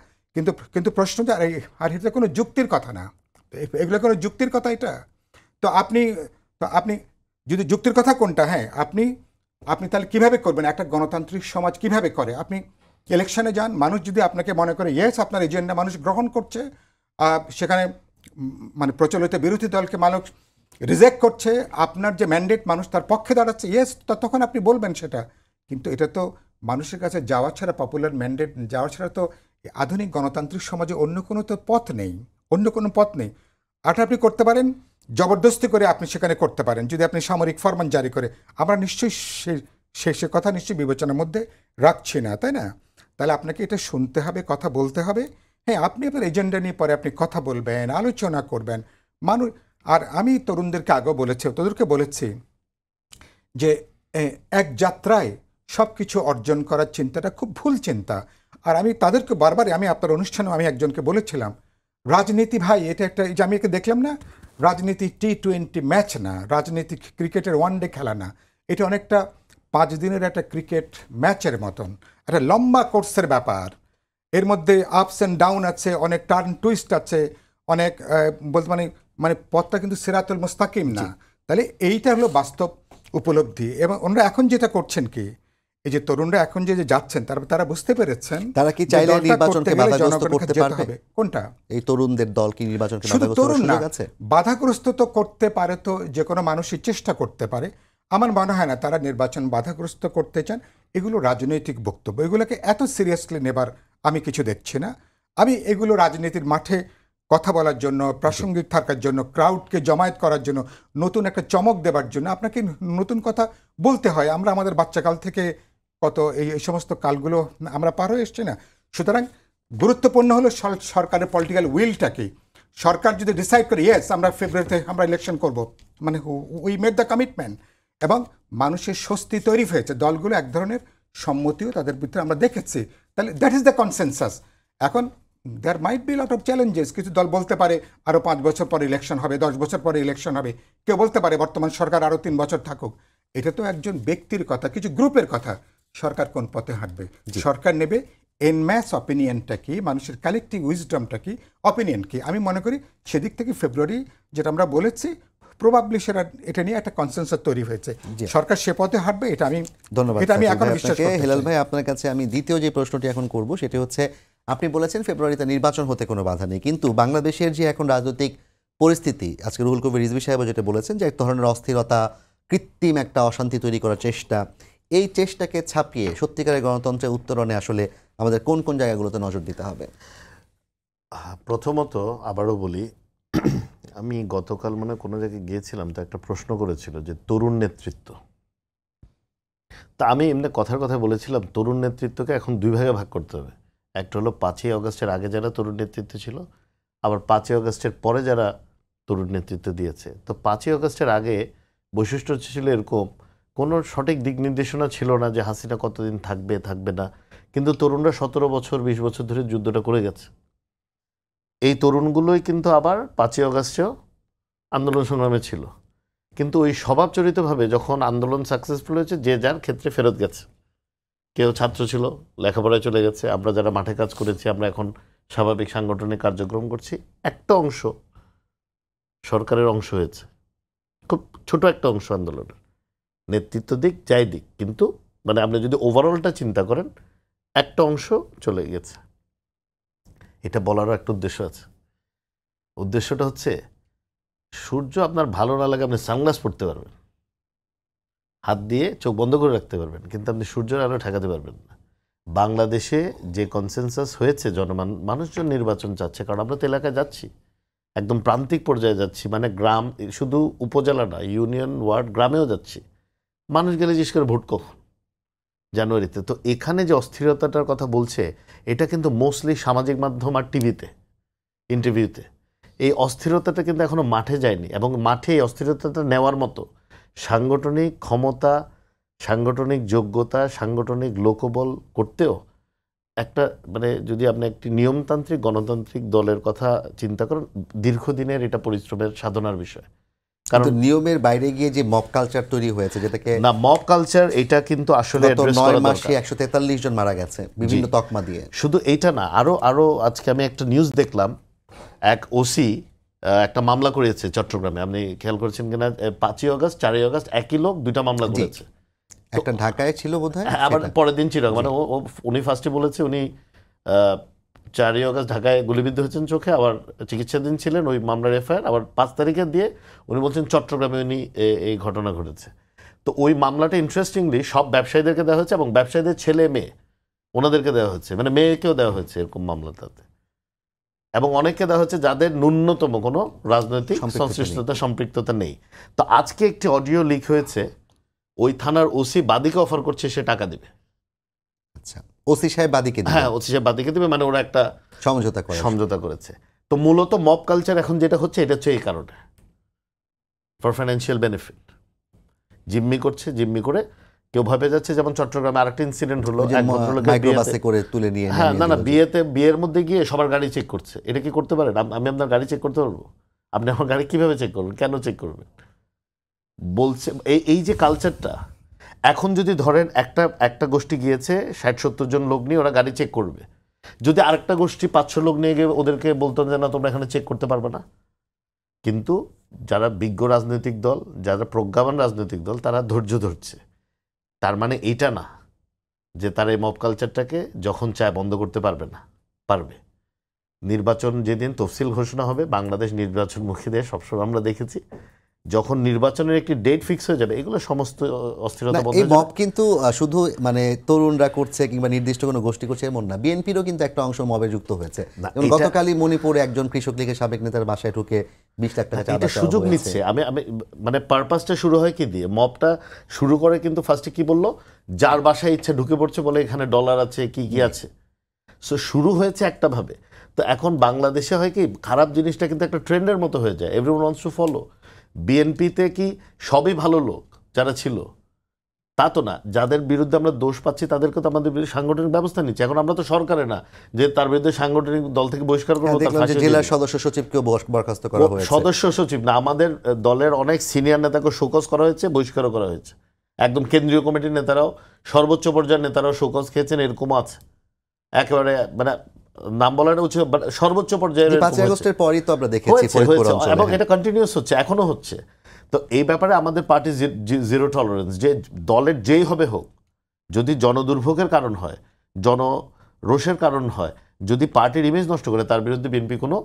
কিন্তু প্রশ্নটা আর এটা কোনো যুক্তির কথা না, এগুলো কোনো যুক্তির কথা এটা। তো আপনি যদি যুক্তির কথা কোনটা, হ্যাঁ, আপনি তাহলে কিভাবে করবেন? একটা গণতান্ত্রিক সমাজ কিভাবে করে? আপনি ইলেকশনে যান, মানুষ যদি আপনাকে মনে করে ইয়েস আপনার এজেন্ডা মানুষ গ্রহণ করছে, সেখানে মানে প্রচলিত বিরোধী দলকে মানুষ রিজেক্ট করছে, আপনার যে ম্যান্ডেট মানুষ তার পক্ষে দাঁড়াচ্ছে, ইয়েস, তখন আপনি বলবেন সেটা। কিন্তু এটা তো মানুষের কাছে যাওয়া ছাড়া, পপুলার ম্যান্ডেট যাওয়া ছাড়া তো আধুনিক গণতান্ত্রিক সমাজে অন্য কোনো তো পথ নেই, অন্য কোনো পথ নেই। আর আপনি করতে পারেন জবরদস্তি করে, আপনি সেখানে করতে পারেন যদি আপনি সামরিক ফরমান জারি করে। আমরা নিশ্চয়ই সে কথা নিশ্চয়ই বিবেচনার মধ্যে রাখছি না, তাই না? তাহলে আপনাকে এটা শুনতে হবে, কথা বলতে হবে। হ্যাঁ, আপনি আপনার এজেন্ডা নিয়ে পরে আপনি কথা বলবেন, আলোচনা করবেন মানুষ। আর আমি তরুণদেরকে আগেও বলেছি, তোদেরকে বলেছি যে এক যাত্রায় সব কিছু অর্জন করার চিন্তাটা খুব ভুল চিন্তা। আর আমি তাদেরকে বারবারই, আমি আপনার অনুষ্ঠানে আমি একজনকে বলেছিলাম, রাজনীতি ভাই এটা একটা, যে আমি একে দেখলাম না, রাজনীতি T20 ম্যাচ না, রাজনীতি ক্রিকেটের ওয়ানডে খেলা না, এটা অনেকটা 5 দিনের একটা ক্রিকেট ম্যাচের মতন, একটা লম্বা কোর্সের ব্যাপার। এর মধ্যে আপস অ্যান্ড ডাউন আছে, অনেক টার্ন টুইস্ট আছে, অনেক বলতে মানে পথটা কিন্তু সিরাতুল মুস্তাকিম না। তাহলে এইটা হলো বাস্তব উপলব্ধি। এবং ওনারা এখন যেটা করছেন কি, এই যে তরুণরা এখন যে যাচ্ছেন তারা বুঝতে পেরেছেন তারা কি চাইলে নির্বাচনকে বাধাগ্রস্ত করতে পারবে? কোনটা? এই তরুণদের দল কি নির্বাচনকে শুধু বাধাগ্রস্ত তরুণ না, করার সুযোগ আছে? বাধাগ্রস্ত তো করতে পারে, তো যে কোনো মানুষই চেষ্টা করতে পারে। আমার মনে হয় না তারা নির্বাচন বাধাগ্রস্ত করতে চান। এগুলো রাজনৈতিক বক্তব্য, এগুলোকে এত সিরিয়াসলি নেবার আমি কিছু দেখছি না। আমি এগুলো রাজনীতির মাঠে কথা বলার জন্য, প্রাসঙ্গিক থাকার জন্য, ক্রাউডকে জমায়েত করার জন্য, নতুন একটা চমক দেওয়ার জন্য আপনাকে নতুন কথা বলতে হয়। আমরা আমাদের বাচ্চাকাল থেকে কত এই সমস্ত কালগুলো আমরা পার হয়ে এসছি না। সুতরাং গুরুত্বপূর্ণ হলো সরকারের পলিটিক্যাল উইলটাকে। সরকার যদি ডিসাইড করে ইয়েস আমরা ফেব্রুয়ারিতে আমরা ইলেকশন করব, মানে উই মেড দ্য কমিটমেন্ট, এবং মানুষের স্বস্তি তৈরি হয়েছে, দলগুলো এক ধরনের সম্মতিও তাদের ভিতরে আমরা দেখেছি, তাহলে দ্যাট ইজ দ্য কনসেনসাস। এখন there might be lot of challenges. কিছু দল বলতে পারে আরও 5 বছর পরে ইলেকশন হবে, 10 বছর পরে ইলেকশন হবে। কেউ বলতে পারে বর্তমান সরকার আরও 3 বছর থাকুক। এটা তো একজন ব্যক্তির কথা, কিছু গ্রুপের কথা। সরকার কোন পথে হাঁটবে? সরকার নেবে এনম্যাস অপিনিয়নটা কি, মানুষের কালেকটিভ উইজডমটা কি, অপিনিয়ন কি। আমি মনে করি সেদিক থেকে ফেব্রুয়ারি যেটা আমরা বলেছি প্রবাবলি সেটা এটা নিয়ে একটা কনসেনসাস তৈরি হয়েছে। সরকার সে পথে হাঁটবে, এটা আমি ধন্যবাদ। এটা আমি এখন বিশ্বাস করি। হেলাল ভাই, আপনার কাছে আমি দ্বিতীয় যে প্রশ্নটি এখন করব সেটি হচ্ছে, আপনি বলেছেন ফেব্রুয়ারিতে নির্বাচন হতে কোনো বাধা নেই, কিন্তু বাংলাদেশের যে এখন রাজনৈতিক পরিস্থিতি, আজকে রুহুল কবির রিজভী সাহেব যেটা বলেছেন যে এক ধরনের অস্থিরতা, কৃত্রিম একটা অশান্তি তৈরি করার চেষ্টা, এই চেষ্টাকে ছাপিয়ে সত্যিকারের গণতন্ত্রের উত্তরণে আসলে আমাদের কোন কোন জায়গাগুলোতে নজর দিতে হবে? প্রথমত আবারও বলি, আমি গতকাল মানে কোনো জায়গায় গিয়েছিলাম, তো একটা প্রশ্ন করেছিল যে তরুণ নেতৃত্ব। তা আমি এমনি কথার কথা বলেছিলাম তরুণ নেতৃত্বকে এখন 2 ভাগে ভাগ করতে হবে। একটা হলো 5ই আগস্টের আগে যারা তরুণ নেতৃত্ব ছিল, আবার 5ই আগস্টের পরে যারা তরুণ নেতৃত্ব দিয়েছে। তো 5ই আগস্টের আগে বৈশিষ্ট্য ছিল এরকম, কোনো সঠিক দিক নির্দেশনা ছিল না যে হাসিনা কতদিন থাকবে থাকবে না, কিন্তু তরুণরা 17 বছর 20 বছর ধরে যুদ্ধটা করে গেছে। এই তরুণগুলোই কিন্তু আবার 5ই আগস্টেও আন্দোলন সংগ্রামে ছিল, কিন্তু ওই স্বভাবচরিতভাবে যখন আন্দোলন সাকসেসফুল হয়েছে যে যার ক্ষেত্রে ফেরত গেছে। কেউ ছাত্র ছিল, লেখাপড়ায় চলে গেছে। আমরা যারা মাঠে কাজ করেছি, আমরা এখন স্বাভাবিক সাংগঠনিক কার্যক্রম করছি। একটা অংশ সরকারের অংশ হয়েছে, খুব ছোট একটা অংশ আন্দোলনের, নেতৃত্ব দিক যাই দিক, কিন্তু মানে আপনি যদি ওভারঅলটা চিন্তা করেন একটা অংশ চলে গেছে। এটা বলারও একটা উদ্দেশ্য আছে। উদ্দেশ্যটা হচ্ছে, সূর্য আপনার ভালো না লাগে আপনি সানগ্লাস পরতে পারবেন, হাত দিয়ে চোখ বন্ধ করে রাখতে পারবেন, কিন্তু আপনি সূর্যের আলো ঠেকাতে পারবেন না। বাংলাদেশে যে কনসেনসাস হয়েছে, মানুষজন নির্বাচন চাচ্ছে, কারণ আমরা তো এলাকায় যাচ্ছি, একদম প্রান্তিক পর্যায়ে যাচ্ছি, মানে গ্রাম, শুধু উপজেলা না, ইউনিয়ন, ওয়ার্ড, গ্রামেও যাচ্ছি। মানুষ গেলে জিজ্ঞেস করে ভোট কখন? জানুয়ারিতে। তো এখানে যে অস্থিরতাটার কথা বলছে, এটা কিন্তু মোস্টলি সামাজিক মাধ্যম আর টিভিতে, ইন্টারভিউতে। এই অস্থিরতাটা কিন্তু এখনো মাঠে যায়নি, এবং মাঠে এই অস্থিরতাটা নেওয়ার মতো সাংগঠনিক ক্ষমতা, সাংগঠনিক যোগ্যতা, সাংগঠনিক লোকবল করতেও একটা, মানে যদি আপনি একটি নিয়মতান্ত্রিক গণতান্ত্রিক দলের কথা চিন্তা করেন, দীর্ঘদিনের এটা পরিশ্রমের সাধনার বিষয়। কারণ নিয়মের বাইরে গিয়ে যে মব কালচার তৈরি হয়েছে, যেটাকে না, মব কালচার এটা কিন্তু আসলে 9 মাসে 143 জন মারা গেছে বিভিন্ন তকমা দিয়ে। শুধু এইটা না, আরো আজকে আমি একটা নিউজ দেখলাম, এক ওসি একটা মামলা করেছে চট্টগ্রামে। আপনি খেয়াল করেছেন কিনা, 5ই আগস্ট 4ই আগস্ট একই লোক 2টা মামলা করেছে। একটা ঢাকায় ছিল বোধহয়, আবার পরের দিন ছিল, মানে উনি ফার্স্টে বলেছে উনি 4ই আগস্ট ঢাকায় গুলিবিদ্ধ হয়েছেন চোখে, আবার চিকিৎসাধীন ছিলেন, ওই মামলার এফআইআর আবার 5 তারিখে দিয়ে উনি বলছেন চট্টগ্রামে উনি এই ঘটনা ঘটেছে। তো ওই মামলাটা ইন্টারেস্টিংলি সব ব্যবসায়ীদেরকে দেওয়া হয়েছে, এবং ব্যবসায়ীদের ছেলে মেয়ে ওনাদেরকে দেওয়া হয়েছে, মানে মেয়েকেও দেওয়া হয়েছে এরকম মামলাটাতে, এবং অনেককে দেওয়া হচ্ছে যাদের ন্যূনতম কোনো রাজনৈতিক সংশ্লিষ্টতা সম্পৃক্ততা নেই। তো আজকে একটি অডিও লিক হয়েছে, ওই থানার ওসি বাদীকে অফার করছে সে টাকা দেবে। আচ্ছা, ওসি সাহেব বাদীকে দিবে? হ্যাঁ, ওসি সাহেব বাদীকে দেবে, মানে ওরা একটা সমঝোতা করেছে। তো মূলত মব কালচার এখন যেটা হচ্ছে, এটা হচ্ছে এই কারণে, ফর ফাইন্যান্সিয়াল বেনিফিট। জিম্মি করছে, জিম্মি করে কেউ ভাবে যাচ্ছে। যেমন চট্টগ্রামে আরেকটা ইনসিডেন্ট হলো, এক ভদ্রলোকের করে তুলে নিয়ে, হ্যাঁ না, বিয়ের মধ্যে গিয়ে সবার গাড়ি চেক করছে। এটা কি করতে পারেন? আমি আপনার গাড়ি চেক করতে পারবো? আপনি আমার গাড়ি কিভাবে চেক করবেন? কেন চেক করবেন? বলছে এই যে কালচারটা, এখন যদি ধরেন একটা গোষ্ঠী গিয়েছে 60-70 জন লোক নিয়ে, ওরা গাড়ি চেক করবে। যদি আরেকটা গোষ্ঠী 500 লোক নিয়ে গিয়ে ওদেরকে বলতেন যে না, তোমরা এখানে চেক করতে পারবে না। কিন্তু যারা বিজ্ঞ রাজনৈতিক দল, যারা প্রজ্ঞাবান রাজনৈতিক দল, তারা ধৈর্য ধরছে। তার মানে এইটা না যে তারা এই মব কালচারটাকে যখন চায় বন্ধ করতে পারবে না, পারবে। নির্বাচন যেদিন তফসিল ঘোষণা হবে, বাংলাদেশ নির্বাচনমুখী দেশ, সবসময় আমরা দেখেছি যখন নির্বাচনের একটি ডেট ফিক্স হয়ে যাবে, এগুলো সমস্ত অস্থিরতা না, বন্ধ এই হয়ে যাবে। মব কিন্তু শুধু মানে তরুণরা করছে কিংবা নির্দিষ্ট কোনো গোষ্ঠী করছে এমন না, বিএনপিরও কিন্তু একটা অংশ মবে যুক্ত হয়েছে। না, যেমন এটা- গতকালই মণিপুরে একজন কৃষক লীগের সাবেক নেতার বাসায় ঢুকে 20 লাখ টাকা চাঁদা এটা চাওয়া সুযোগ হয়েছে। নিচ্ছে। আমি আমি মানে পারপাসটা শুরু হয় কি দিয়ে, মবটা শুরু করে কিন্তু ফার্স্টে কি বললো, যার বাসায় ইচ্ছে ঢুকে পড়ছে, বলে এখানে ডলার আছে কি কি আছে। সো শুরু হয়েছে একটা ভাবে। তো এখন বাংলাদেশে হয় কি, খারাপ জিনিসটা কিন্তু একটা ট্রেন্ডের মতো হয়ে যায়, এভরিওয়ান ওয়ান্টস টু ফলো। বিএনপিতে কি সবই ভালো লোক যারা ছিল? তা তো না। যাদের বিরুদ্ধে আমরা দোষ পাচ্ছি তাদেরকে তো আমাদের বিরুদ্ধে সাংগঠনিক ব্যবস্থা নিচ্ছে। এখন আমরা তো সরকারে না যে তার বিরুদ্ধে সাংগঠনিক দল থেকে বহিষ্কার হ্যাঁ, করবো, তার দেখলাম যে ফাঁসি জেলার দিয়ে সদস্য সচিবকেও বরখাস্ত করা দেব। হয়েছে। সদস্য সচিব না, আমাদের দলের অনেক সিনিয়র নেতাকে শোকজ করা হয়েছে, বহিষ্কারও করা হয়েছে। একদম কেন্দ্রীয় কমিটির নেতারাও, সর্বোচ্চ পর্যায়ের নেতারাও শোকজ খেয়েছেন, এরকমও আছে। একেবারে মানে নাম বলাটা উচিত, but সর্বোচ্চ পর্যায়ে 5 আগস্টের পরই তো আমরা দেখেছি ফরিদপুর অঞ্চলে, এবং হ্যাঁ। এটা কন্টিনিউস হচ্ছে, এখনো হচ্ছে। তো এই ব্যাপারে আমাদের পার্টি জিরো টলারেন্স, যে দলের যেই হবে হোক, যদি জনদুর্ভোগের কারণ হয়, জনরোষের কারণ হয়, যদি পার্টির ইমেজ নষ্ট করে, তার বিরুদ্ধে বিএনপি কোনো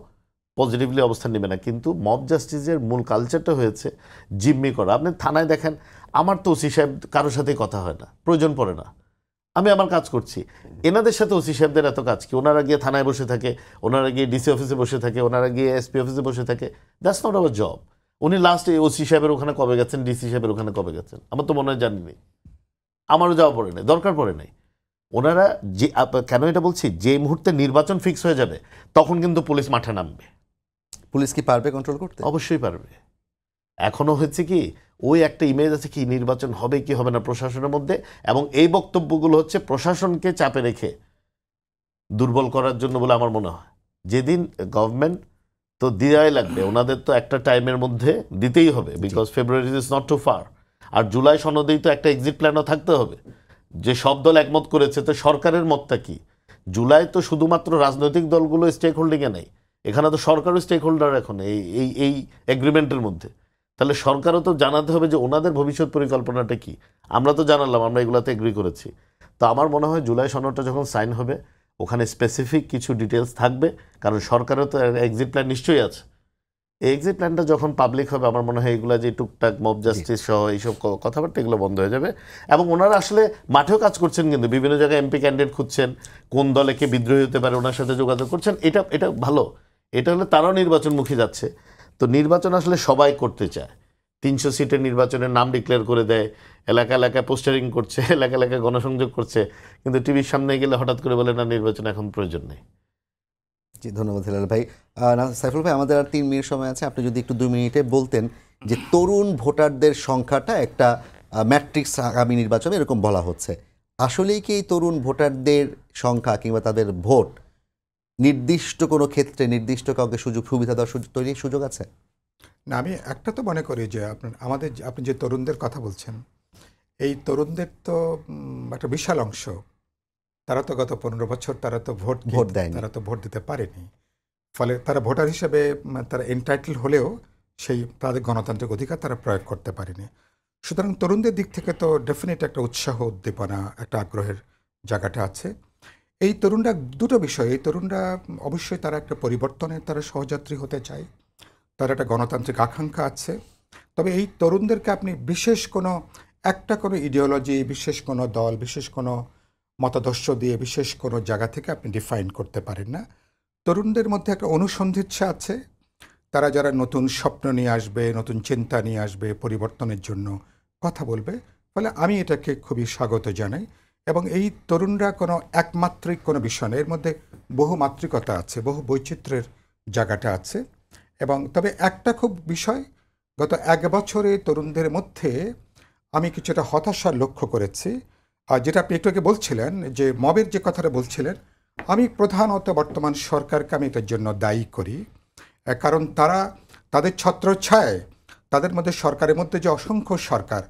পজিটিভলি অবস্থান নেবে না। কিন্তু মব জাস্টিসের মূল কালচারটা হয়েছে জিম্মি করা। আপনি থানায় দেখেন, আমার তো ওসি সাহেব কারোর সাথেই কথা হয় না, প্রয়োজন পড়ে না, আমি আমার কাজ করছি। এনাদের সাথে ওসি সাহেবদের এত কাজ কি? ওনারা গিয়ে থানায় বসে থাকে, ওনারা গিয়ে ডিসি অফিসে বসে থাকে, ওনারা গিয়ে এসপি অফিসে বসে থাকে। That's not our job. উনি লাস্ট ওসি সাহেবের ওখানে কবে গেছেন, ডিসি সাহেবের ওখানে কবে গেছেন, আমার তো মনে হয় জানিনি, আমারও যাওয়া পড়ে নাই, দরকার পড়ে নাই। ওনারা যে কেন এটা বলছি, যে মুহূর্তে নির্বাচন ফিক্স হয়ে যাবে তখন কিন্তু পুলিশ মাঠে নামবে। পুলিশ কি পারবে কন্ট্রোল করতে? অবশ্যই পারবে। এখনো হচ্ছে কি, ওই একটা ইমেজ আছে কি নির্বাচন হবে কি হবে না প্রশাসনের মধ্যে, এবং এই বক্তব্যগুলো হচ্ছে প্রশাসনকে চাপে রেখে দুর্বল করার জন্য বলে আমার মনে হয়। যেদিন গভর্নমেন্ট তো দেওয়াই লাগবে, ওনাদের তো একটা টাইমের মধ্যে দিতেই হবে, because February is not too far. আর জুলাই সনদেই তো একটা এক্সিট প্ল্যানও থাকতে হবে, যে সব দল একমত করেছে। তো সরকারের মতটা কি? জুলাই তো শুধুমাত্র রাজনৈতিক দলগুলো স্টেক হোল্ডিংয়ে নেই, এখানে তো সরকারও স্টেক হোল্ডার এখন এই এই এই এগ্রিমেন্টের মধ্যে। তাহলে সরকারও তো জানাতে হবে যে ওনাদের ভবিষ্যৎ পরিকল্পনাটা কি। আমরা তো জানালাম আমরা এগুলাতে এগ্রি করেছি। তো আমার মনে হয় জুলাই সনদটা যখন সাইন হবে, ওখানে স্পেসিফিক কিছু ডিটেলস থাকবে, কারণ সরকারের তো এক্সিট প্ল্যান নিশ্চয়ই আছে। এই এক্সিট প্ল্যানটা যখন পাবলিক হবে, আমার মনে হয় এগুলো যে টুকটাক মব জাস্টিস সহ এইসব কথাবার্তা, এগুলো বন্ধ হয়ে যাবে। এবং ওনারা আসলে মাঠেও কাজ করছেন, কিন্তু বিভিন্ন জায়গায় এমপি ক্যান্ডিডেট খুঁজছেন, কোন দলে কে বিদ্রোহী হতে পারে ওনার সাথে যোগাযোগ করছেন। এটা এটা ভালো। এটা হলে তারাও নির্বাচনমুখী যাচ্ছে। তো নির্বাচন আসলে সবাই করতে চায়। 300 সিটের নির্বাচনের নাম ডিক্লেয়ার করে দেয়, এলাকা এলাকায় পোস্টারিং করছে, এলাকা এলাকায় গণসংযোগ করছে, কিন্তু টিভির সামনে গেলে হঠাৎ করে বলে না, নির্বাচন এখন প্রয়োজন নেই। জি, ধন্যবাদ হেলাল ভাই। সাইফুল ভাই, আমাদের আর 3 মিনিট সময় আছে, আপনি যদি একটু 2 মিনিটে বলতেন যে তরুণ ভোটারদের সংখ্যাটা একটা ম্যাট্রিক্স আগামী নির্বাচনে এরকম বলা হচ্ছে, আসলেই কি এই তরুণ ভোটারদের সংখ্যা কিংবা তাদের ভোট নির্দিষ্ট কোনো ক্ষেত্রে নির্দিষ্ট কাউকে সুযোগ সুবিধা দেওয়ার তৈরির সুযোগ আছে? না, আমি একটা তো মনে করি যে আপনি যে তরুণদের কথা বলছেন, এই তরুণদের তো একটা বিশাল অংশ, তারা তো গত 15 বছর তারা তো ভোট দেয়নি। তারা তো ভোট দিতে পারেনি। ফলে তারা ভোটার হিসেবে তারা এন্টাইটেল হলেও সেই তাদের গণতান্ত্রিক অধিকার তারা প্রয়োগ করতে পারেনি। সুতরাং তরুণদের দিক থেকে তো ডেফিনেট একটা উৎসাহ, উদ্দীপনা, একটা আগ্রহের জায়গাটা আছে। এই তরুণরা দুটো বিষয়, এই তরুণরা অবশ্যই তারা একটা পরিবর্তনের তারা সহযাত্রী হতে চায়, তার একটা গণতান্ত্রিক আকাঙ্ক্ষা আছে। তবে এই তরুণদেরকে আপনি বিশেষ কোনো ইডিওলজি, বিশেষ কোনো দল, বিশেষ কোনো মতাদর্শ দিয়ে, বিশেষ কোনো জায়গা থেকে আপনি ডিফাইন করতে পারেন না। তরুণদের মধ্যে একটা অনুসন্ধিৎসা আছে, তারা যারা নতুন স্বপ্ন নিয়ে আসবে, নতুন চিন্তা নিয়ে আসবে, পরিবর্তনের জন্য কথা বলবে। ফলে আমি এটাকে খুবই স্বাগত জানাই। এবং এই তরুণরা কোনো একমাত্রিক কোনো বিষয় না, এর মধ্যে বহু মাত্রিকতা আছে, বহু বৈচিত্র্যের জায়গাটা আছে। এবং তবে একটা খুব বিষয়, গত 1 বছরে তরুণদের মধ্যে আমি কিছুটা হতাশা লক্ষ্য করেছি। আর যেটা আপনি একটু আগে বলছিলেন যে মবের যে কথাটা বলছিলেন, আমি প্রধানত বর্তমান সরকারকে আমি এটার জন্য দায়ী করি। কারণ তাদের ছত্রছায়ায়, তাদের মধ্যে সরকারের মধ্যে যে অসংখ্য সরকার,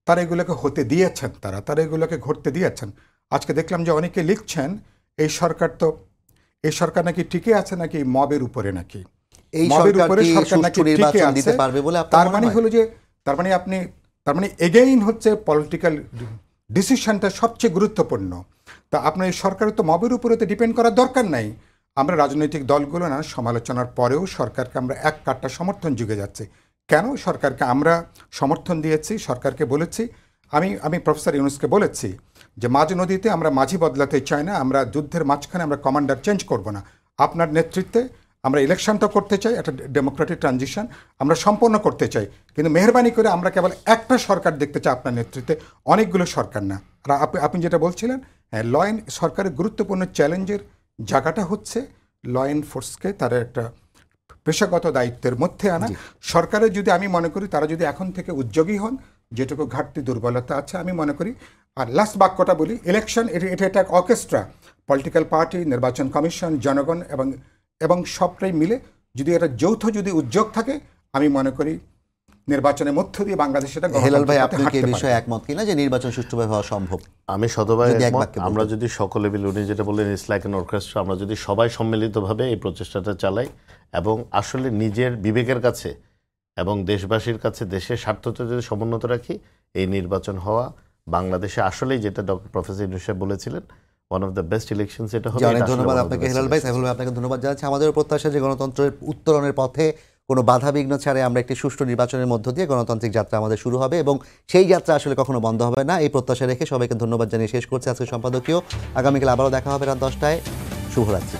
তারা এগুলোকে হতে দিয়েছেন, তারা এগুলোকে ঘটতে দিয়েছেন। আজকে দেখলাম যে অনেকে লিখছেন এই সরকার নাকি টিকে আছে নাকি মবের উপরে, নাকি এই মবের সরকার উপরে কি সরকার নাকি সুষ্ঠু টিকে নির্বাচন দিতে আছে। পারবে বলে আপনার তার মনে মানে হয়? হলো যে তার মানে এগেইন হচ্ছে পলিটিক্যাল ডিসিশনটা সবচেয়ে গুরুত্বপূর্ণ। তা আপনার এই সরকারের তো মবের উপরে তো ডিপেন্ড করার দরকার নাই। আমরা রাজনৈতিক দলগুলো না সমালোচনার পরেও সরকারকে আমরা এক কাট্টা সমর্থন যুগে যাচ্ছে। কেন সরকারকে আমরা সমর্থন দিয়েছি, সরকারকে বলেছি, আমি প্রফেসর ইউনুসকে বলেছি যে মাঝ নদীতে আমরা মাঝি বদলাতে চাই না, আমরা যুদ্ধের মাঝখানে আমরা কমান্ডার চেঞ্জ করব না। আপনার নেতৃত্বে আমরা ইলেকশনটা করতে চাই, একটা ডেমোক্রেটিক ট্রানজিশন আমরা সম্পন্ন করতে চাই, কিন্তু মেহরবানি করে আমরা কেবল একটা সরকার দেখতে চাই আপনার নেতৃত্বে, অনেকগুলো সরকার না। আর আপনি যেটা বলছিলেন, হ্যাঁ, সরকারের গুরুত্বপূর্ণ চ্যালেঞ্জের জায়গাটা হচ্ছে ল এনফোর্সকে তার একটা পেশাগত দায়িত্বের মধ্যে আনা। সরকারের যদি আমি মনে করি তারা যদি এখন থেকে উদ্যোগী হন, যেটুকু ঘাটতি দুর্বলতা আছে আমি মনে করি। আর লাস্ট বাক্যটা বলি, ইলেকশন এটা একটা অর্কেস্ট্রা, পলিটিক্যাল পার্টি, নির্বাচন কমিশন, জনগণ এবং সবটাই মিলে যদি একটা যৌথ যদি উদ্যোগ থাকে, আমি মনে করি নির্বাচনের মধ্য দিয়ে বাংলাদেশ এটা হেলাল ভাই, আপনি কি এই বিষয়ে একমত কিনা যে নির্বাচন সুষ্ঠুভাবে হওয়া সম্ভব? আমি শতভাবে যদি এক একমত। বাক্যে আমরা যদি সকলে মিলে, উনি যেটা বললেন ইটস লাইক অ্যান অর্কেস্ট্রা, আমরা যদি সবাই সম্মিলিতভাবে এই প্রচেষ্টাটা চালাই এবং আসলে নিজের বিবেকের কাছে এবং দেশবাসীর কাছে দেশের স্বার্থটা যদি সমুন্নত রাখি, এই নির্বাচন হওয়া বাংলাদেশে আসলেই, যেটা ডক্টর প্রফেসর ইউনূস সাহেব বলেছিলেন, one of the best elections এটা হবে। অনেক ধন্যবাদ আপনাকে হেলাল ভাই। সাইফুল ভাই, আপনাকে ধন্যবাদ জানাচ্ছি। আমাদের প্রত্যাশা যে গণতন্ত্রের উত্তরণের পথে কোনো বাধা বিঘ্ন ছাড়াই আমরা একটি সুষ্ঠু নির্বাচনের মধ্য দিয়ে গণতান্ত্রিক যাত্রা আমাদের শুরু হবে এবং সেই যাত্রা আসলে কখনো বন্ধ হবে না, এই প্রত্যাশা রেখে সবাইকে ধন্যবাদ জানিয়ে শেষ করছি আজকের সম্পাদকীয়। আগামীকাল আবারও দেখা হবে রাত 10টায়। শুভরাত্রি।